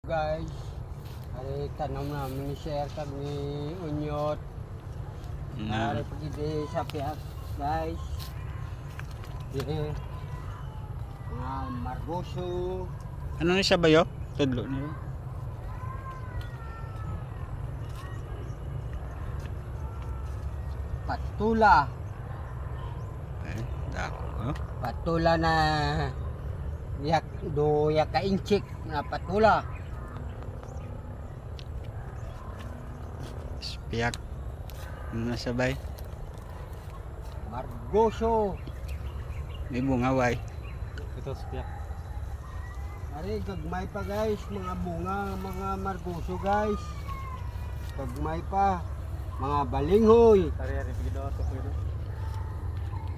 Guys, hari tanam namin ni Sir kami unyot. Hari pergi di sapiak guys. Jadi margoso. Ano ni siya ba yo? Tudlo niyo. Patula. Dako. Oh. Patula na yak ka-inchik na patula. Spiyak. Ano na siya bay? Margoso. May bungaway. Ito spiyak. Hari gagmay pa guys, mga bunga, mga margoso guys. Gagmay pa. Mga balinghoy. Hari-hari pergi doa tu pergi doa.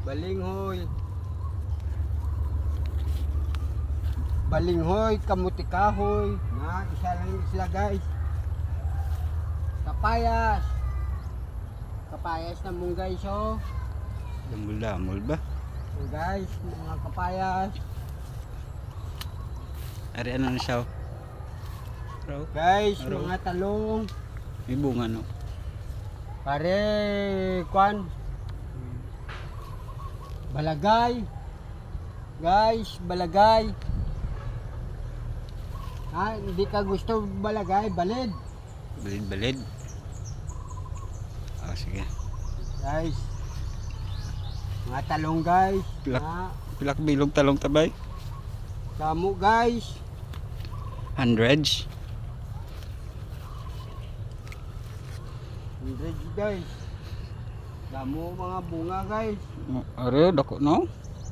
Balinghoy. Balinghoy, kamuti kahoy. Na, isa lang sila guys. Kapayas. Kapayas na mong guys oh. Damol-damol ba? So guys, mga kapayas. Ari ano na siya? Bro, Guys, Araw. mga talong. may bunga no. Pare, kwan. Balagay. Guys, balagay. Ha, hindi ka gusto balagay, balid. Balid-balid. Ah, sige. Guys, mga talong guys. Pilak. Ha, Pilak bilog talong tabay. damo guys. Hundreds. 100 guys. Damo mga bunga guys. Ari dako no.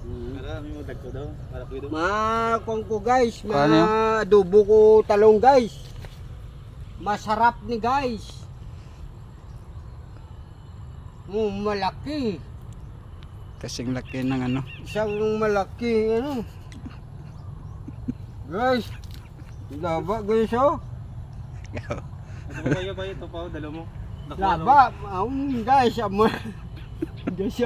Para may mo dagko daw para pergi doa. Makong ko guys, Paano yun? adobo ko talong guys. Masarap ni guys. Malaki. Kasing laki ng ano. Isang malaki ano. Guys, laba guys oh. Ito pa ba ito pa dalo mo. Laba, guys, guys,